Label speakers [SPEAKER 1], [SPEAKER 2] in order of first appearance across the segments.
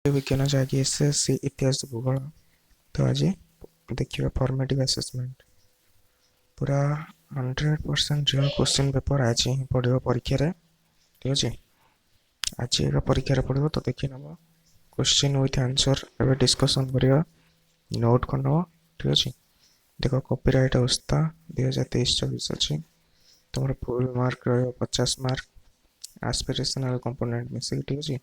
[SPEAKER 1] विज्ञान जहाँकि एसएससी इतिहास भूगोल। तो आज देखिए फॉर्मेटिव असेसमेंट पूरा 100% रियल क्वेश्चन पेपर आज ही पढ़ो परीक्षा। ठीक अच्छे आज एक परीक्षा पढ़ो तो देखी नब क्वेश्चन विथ आंसर एवं डिस्कसन करवा नोट कर नब। ठीक अच्छे देख कॉपीराइट अवस्था 2023-24 अच्छी तुम फुल मार्क रहा 50 मार्क एस्पिरेशनल कंपोनेंट मिसिक। ठीक अच्छे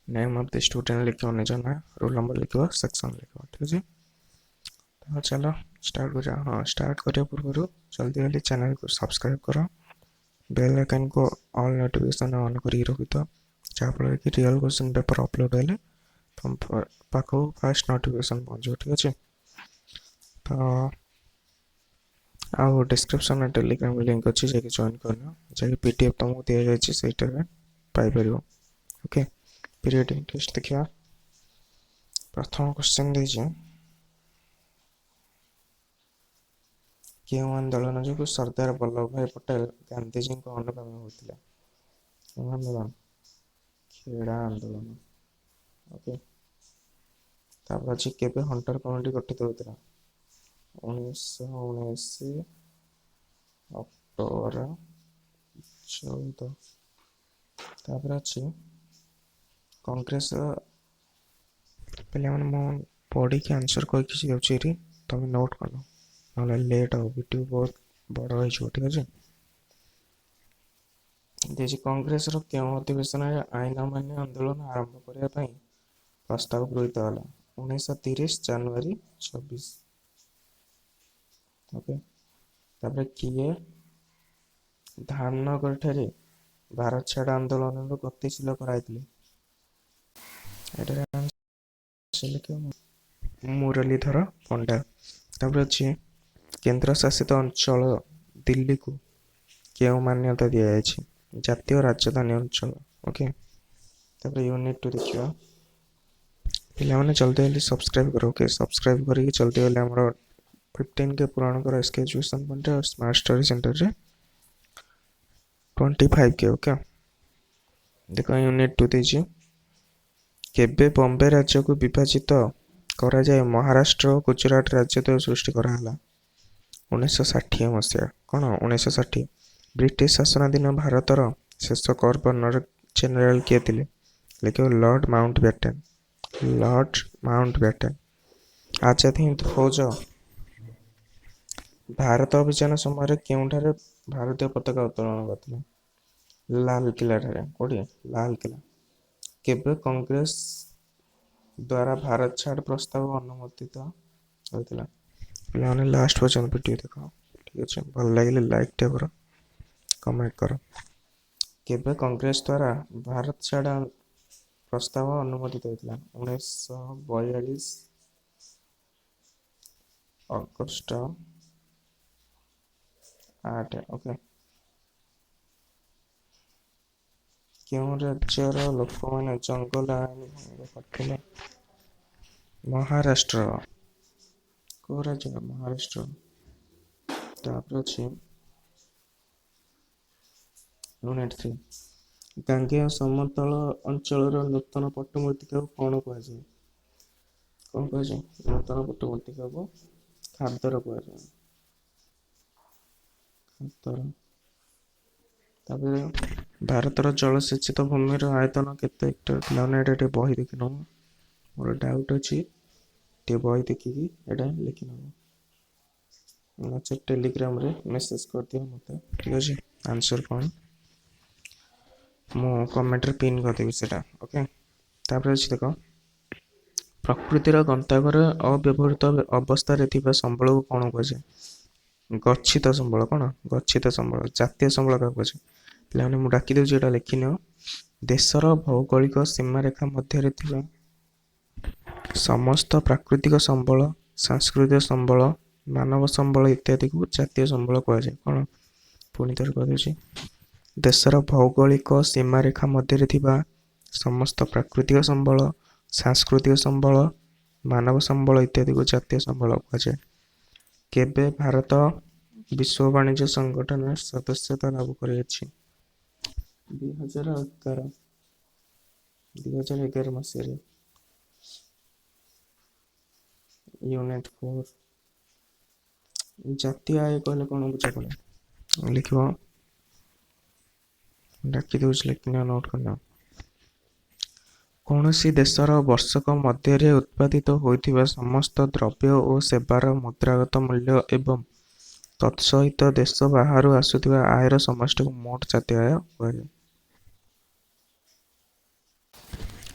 [SPEAKER 1] नेम ऑफ द स्टूडेंट लिख निज ना रोल नंबर लिख सेक्शन लिख। ठीक अच्छे तो चलो स्टार्ट कर। हाँ स्टार्ट करने पूर्व जल्दी जल्दी चैनल को सब्सक्राइब कर बेल आइकन को ऑल नोटिफिकेशन ऑन कर रखी तो जहाँफल कि रियल क्वेश्चन पेपर अपलोड है तुम पाख फास्ट नोटिफिकेशन पहुँचो। ठीक अच्छे तो आउ डिस्क्रिप्शन में टेलीग्राम लिंक अच्छी जाकि जॉइन करना जैसे पीडीएफ तुमको दि जाए से पाइपर। ओके पीरियड इंटरेस्ट देखा प्रथम क्वेश्चन दीजिए क्यों आंदोलन जो सरदार वल्लभ भाई पटेल गांधीजी अनुगामी होते आंदोलन खेड़ा आंदोलन। ओके तापर अच्छी केबे हंटर कमिटी गठित होता 1919 अक्टोबर 14। तापर अच्छी कांग्रेस पे पढ़ी कि आंसर कही किसी जाऊँगी तुम नोट कर ना लेट हो वीडियो बहुत बड़ हो। ठीक अच्छे देखिए कांग्रेस क्यों अधिवेशन आईन अमान्य आंदोलन आरंभ करने प्रस्ताव गृहीत है 1930 जनवरी 26। ओके तापर किए धामनगर ठारे भारत छाड़ आंदोलन गतिशील कराई मुरलीधर पंडा। तापर अच्छे केंद्र शासित अंचल दिल्ली को क्यों मान्यता दि जाए जातीय राजधानी अंचल। ओके तापर यूनिट 2 देखिए पे जल्दी जल्दी सब्सक्राइब करो। ओके सब्सक्राइब करी जल्दी जल्दी आम 15 के पूरण कर एसके एजुकेशन पॉइंट और स्मार्ट स्टडी सेंटर रे 25 के। ओके देखो यूनिट 2 दीजिए केबे बॉम्बे राज्य को विभाजित करा जाए महाराष्ट्र और गुजरात राज्य तो सृष्टि कराला 1960 मसीहा कौन 1960 ब्रिटिश शासनाधीन भारतर शेष गवर्नर जनरल किए थे लिख Lord Mountbatten. Lord Mountbatten Azad Hind फौज भारत अभियान समय क्योंठारे भारतीय पताका उत्तोलन करते लाल किला ठारे कोड़ी लाल किला केबे कांग्रेस द्वारा भारत छाड़ प्रस्ताव अनुमोदित होता पे लास्ट पर्यंत वीडियो देख। ठीक अच्छे भल लगे लाइक टे कर कमेंट कर केबे कांग्रेस द्वारा भारत छाड़ प्रस्ताव अनुमोदित होता 1942 अगस्ट 8। ओके क्यों राज्यर लोक मैंने जंगल आईन भंग करते महाराष्ट्र को राज्य महाराष्ट्र। तापर अच्छे यूनिट 3 गांगेय समतल अंचल नूतन पट्टमूर्तिका कौन कहुए कौन कहुए नूतन पट्टमूर्तिका को खादर कहुए खादर। भारतर जलसेचित भूमि आयतन केते हेक्टर पे बही देखी नब मोर डाउट अच्छी बही देखिकी एटा लिखि नब नचे टेलीग्राम रे मेसेज कर दियो मते। ठीक अच्छे आंसर कौन मु कमेंट रे पिन कर देबी सेटा। ओके तापर अच्छी देख प्रकृतिर गंताघर अव्यवहृत अवस्था संबल को कौन कहुए गच्छित संबल कौन गच्छित संबल जातीय संबल क्या कहुए पे मुझे डाकी दूसरी यहाँ लिखिन देशर भौगोलिक सीमारेखा मध्य समस्त प्राकृतिक संबल सांस्कृतिक संबल मानव संबल इत्यादि को जातीय संबल कहुए कौन पुणी थर कह देशर भौगोलिक सीमारेखा मध्य समस्त प्राकृतिक संबल सांस्कृतिक संबल मानव संबल इत्यादि को जातीय संबल कहुए केबे भारत विश्व वाणिज्य संगठन सदस्यता लाभ कर 2011 2011 ମସିହାରେ ୟୁନିଟ୍ 4 ଜାତୀୟ ଆୟ କହିଲେ କ'ଣ ବୁଝାପଡ଼େ ଲେଖିବ ଡାକି ଦେଉଛି ଲେଖିନିଅ ନୋଟ୍ କରିନିଅ। କୌଣସି ଦେଶର ବର୍ଷକ ମଧ୍ୟରେ ଉତ୍ପାଦିତ ହୋଇଥିବା ସମସ୍ତ ଦ୍ରବ୍ୟ ଓ ସେବାର ମୁଦ୍ରାଗତ ମୂଲ୍ୟ ଏବଂ ତତ୍ସହିତ ଦେଶ ବାହାରୁ ଆସୁଥିବା ଆୟର ସମଷ୍ଟିକୁ ମୋଟ ଜାତୀୟ ଆୟ କୁହାଯାଏ।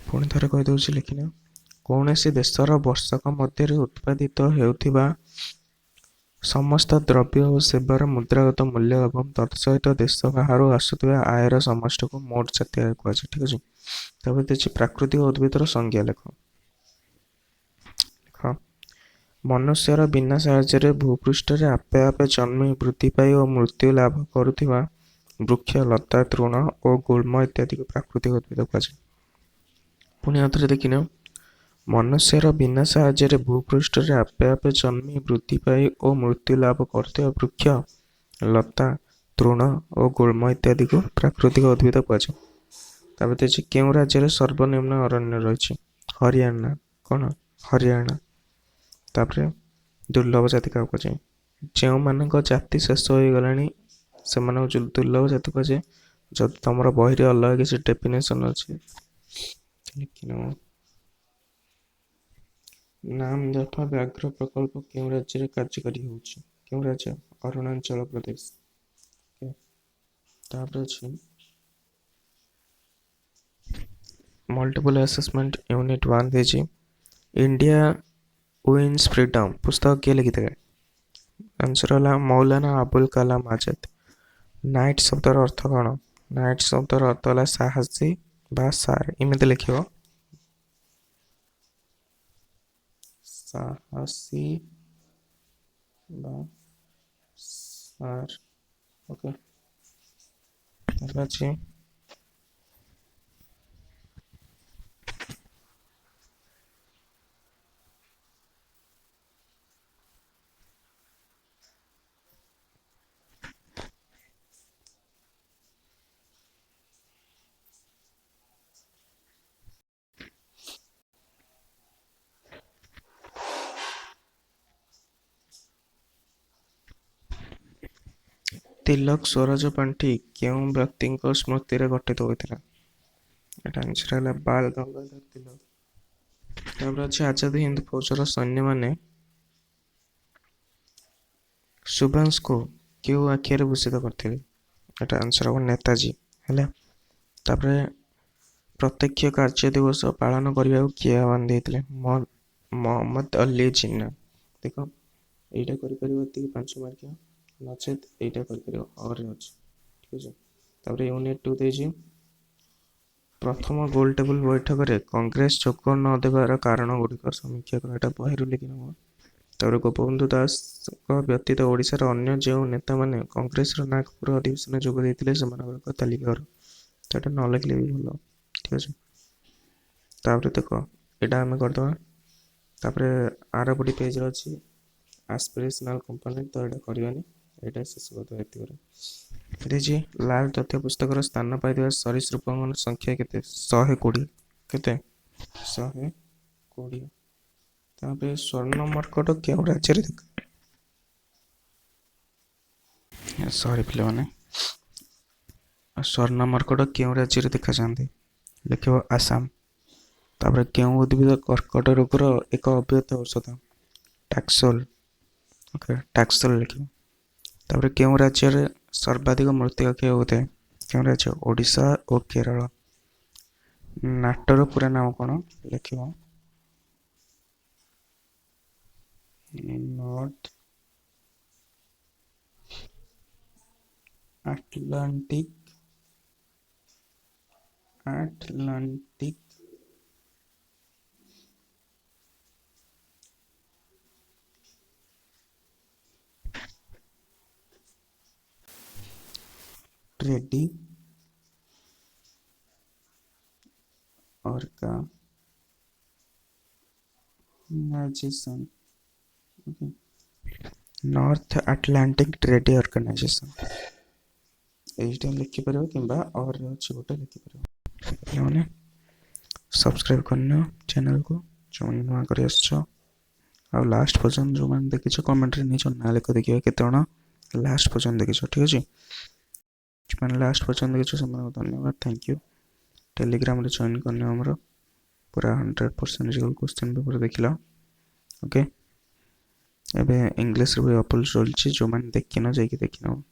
[SPEAKER 1] ପୁଣି ଥରେ କହିଦେଉଛି ଲେଖିନିଅ। କୌଣସି ଦେଶର ବର୍ଷକ ମଧ୍ୟରେ ଉତ୍ପାଦିତ ହେଉଥିବା ସମସ୍ତ ଦ୍ରବ୍ୟ ଓ ସେବାର ମୁଦ୍ରାଗତ ମୂଲ୍ୟ ଏବଂ ତତ୍ସହିତ ଦେଶ ବାହାରୁ ଆସୁଥିବା ଆୟର ସମଷ୍ଟିକୁ ମୋଟ ଜାତୀୟ ଆୟ କୁହାଯାଏ। ଠିକ୍ ଅଛି। ତାପରେ ଦେଇଛି ପ୍ରାକୃତିକ ଉଦ୍ଭିଦର ସଂଜ୍ଞା ଲେଖ। ମନୁଷ୍ୟର ବିନା ସାହାଯ୍ୟରେ ଭୂପୃଷ୍ଠରେ ଆପେ ଆପେ ଜନ୍ମି ବୃଦ୍ଧି ପାଇ ଓ ମୃତ୍ୟୁ ଲାଭ କରୁଥିବା ବୃକ୍ଷ, ଲତା, ତୃଣ ଓ ଗୁଳ୍ମ ଇତ୍ୟାଦିକୁ ପ୍ରାକୃତିକ ଉଦ୍ଭିଦ କୁହାଯାଏ। ପୁଣି ଆଉଥରେ ଦେଖିନିଅ। ମନୁଷ୍ୟର ବିନା ସାହାଯ୍ୟରେ ଭୂପୃଷ୍ଠରେ ଆପେ ଆପେ ଜନ୍ମି ବୃଦ୍ଧି ପାଇ ଓ ମୃତ୍ୟୁ ଲାଭ କରୁଥିବା ବୃକ୍ଷ, ଲତା, ତୃଣ ଓ ଗୁଳ୍ମ ଇତ୍ୟାଦିକୁ ପ୍ରାକୃତିକ ଉଦ୍ଭିଦ କୁହାଯାଏ। ତାପରେ ଦେଇଛି କେଉଁ ରାଜ୍ୟରେ ସର୍ବନିମ୍ନ ଅରଣ୍ୟ ରହିଛି? ହରିୟାଣା। କ'ଣ? ହରିୟାଣା। ତାପରେ ଦୁର୍ଲଭ ଜାତି କାହାକୁ କୁହାଯାଏ? ଯେଉଁମାନଙ୍କ ଜାତି ଶେଷ ହୋଇଗଲାଣି ସେମାନଙ୍କୁ ଦୁର୍ଲଭ ଜାତି କୁହାଯାଏ। ଯଦି ତମର ବହିରେ ଅଲଗା କିଛି ଡେଫିନେସନ୍ ଅଛି ଲେଖିନେବ। ନାମଦଫା ବ୍ୟାଘ୍ର ପ୍ରକଳ୍ପ କେଉଁ ରାଜ୍ୟରେ କାର୍ଯ୍ୟକାରୀ ହେଉଛି? କେଉଁ ରାଜ୍ୟ? ଅରୁଣାଚଳ ପ୍ରଦେଶ। ତାପରେ ଅଛି ମଲ୍ଟିପଲ୍ ଆସେସମେଣ୍ଟ ୟୁନିଟ୍ 1 ଦେଇଛି ଇଣ୍ଡିଆ ୱିନ୍ସ ଫ୍ରିଡମ୍ ପୁସ୍ତକ କିଏ ଲେଖିଥିଲେ? ଆନ୍ସର ହେଲା ମୌଲାନା ଆବୁଲ କାଲାମ ଆଜାଦ। ନାଇଟ୍ ଶବ୍ଦର ଅର୍ଥ କ'ଣ? ନାଇଟ୍ ଶବ୍ଦର ଅର୍ଥ ହେଲା ସାହସୀ ବା ସାର୍। ଏମିତି ଲେଖିବ ସାହସୀ বা ସାର୍। ଓକେ। ତାପରେ ଅଛି ତିଲକ ସ୍ୱରାଜ ପାଣ୍ଠି କେଉଁ ବ୍ୟକ୍ତିଙ୍କ ସ୍ମୃତିରେ ଗଠିତ ହୋଇଥିଲା? ଏଟା ଆନ୍ସର ହେଲା ବାଲ ଗଙ୍ଗାଧର ତିଲକ। ତାପରେ ଅଛି ଆଜାଦ ହିନ୍ଦ ଫୌଜର ସୈନ୍ୟମାନେ ସୁଭାଷଙ୍କୁ କେଉଁ ଆଖ୍ୟାରେ ଭୂଷିତ କରିଥିଲେ? ଏଟା ଆନ୍ସର ହେବ ନେତାଜୀ। ହେଲା। ତାପରେ ପ୍ରତ୍ୟକ୍ଷ କାର୍ଯ୍ୟ ଦିବସ ପାଳନ କରିବାକୁ କିଏ ଆହ୍ୱାନ ଦେଇଥିଲେ? ମହମ୍ମଦ ଅଲି ଜିନ୍ନା। ଦେଖ ଏଇଟା କରିପାରିବ ଏତିକି 5 ମାର୍କିଆ, ନଚେତ୍ ଏଇଟା କରିପାରିବ ଅରେ ଅଛି। ଠିକ୍ ଅଛି। ତାପରେ ୟୁନିଟ୍ 2 ଦେଇଛି ପ୍ରଥମ ଗୋଲ ଟେବୁଲ ବୈଠକରେ କଂଗ୍ରେସ ଯୋଗ ନ ଦେବାର କାରଣ ଗୁଡ଼ିକ ସମୀକ୍ଷା କର। ଏଟା ବହିରୁ ଲେଖିନେବ। ତାପରେ ଗୋପବନ୍ଧୁ ଦାସଙ୍କ ବ୍ୟତୀତ ଓଡ଼ିଶାର ଅନ୍ୟ ଯେଉଁ ନେତାମାନେ କଂଗ୍ରେସର ନାଗପୁର ଅଧିବେଶନରେ ଯୋଗ ଦେଇଥିଲେ ସେମାନଙ୍କର ଏକ ତାଲିକା କର। ଏଟା ନ ଲେଖିଲେ ବି ଭଲ। ଠିକ୍ ଅଛି। ତାପରେ ଦେଖ ଏଇଟା ଆମେ କରିଦେବା। ତାପରେ ଆରପଟି ପେଜ୍ରେ ଅଛି ଆସ୍ପିରେସନାଲ କମ୍ପୋନେଣ୍ଟ, ତ ଏଇଟା କରିବାନି, ଏଇଟା ଶେଷ କରିଦେବା ଏତିକରେ। ଦେଇଛି ଲାଲ ତଥ୍ୟ ପୁସ୍ତକର ସ୍ଥାନ ପାଇଥିବା ସରୀସୃପଙ୍କ ସଂଖ୍ୟା କେତେ? 120। କେତେ? 120। ତାପରେ ସ୍ୱର୍ଣ୍ଣ ମର୍କଟ କେଉଁ ରାଜ୍ୟରେ ସରି ପିଲାମାନେ, ସ୍ୱର୍ଣ୍ଣ ମର୍କଟ କେଉଁ ରାଜ୍ୟରେ ଦେଖାଯାଆନ୍ତି? ଲେଖିବ ଆସାମ। ତାପରେ କେଉଁ ଉଦ୍ଭିଦ କର୍କଟ ରୋଗର ଏକ ଅବ୍ୟତ ଔଷଧ? ଟାକ୍ସୋଲ। ଓକେ, ଟାକ୍ସୋଲ ଲେଖିବ। ତାପରେ କେଉଁ ରାଜ୍ୟରେ ସର୍ବାଧିକ ମୃତ୍ତିକା କ୍ଷୟ ହୋଇଥାଏ? କେଉଁ ରାଜ୍ୟ? ଓଡ଼ିଶା ଓ କେରଳ। ନାଟୋର ପୁରା ନାମ କ'ଣ? ଲେଖିବ North Atlantic Treaty Organisation. North Atlantic Treaty Organisation. এইটা লিখিପାରିବ କିମ୍ବା ଅର୍ ଅଛି ଗୋଟେ ଲେଖିପାରିବ। ପିଲାମାନେ सब्सक्राइब करनी चैनल को जो नुआ कर आ लास्ट पर्यटन जो मैंने देखिए कमेंट निज ना लेख देखिए केत लास्ट पर्यटन देखिए ठीक अच्छे मैंने लास्ट पर्यटन देखिए से धन्यवाद थैंक यू टेलीग्राम रे जॉइन करने हमरो पूरा 100% रियल क्वेश्चन पेपर देखला ओके एबे इंग्लिश रे भी अपलोड चलछि जो मैंने देखिन जाई कि देखिन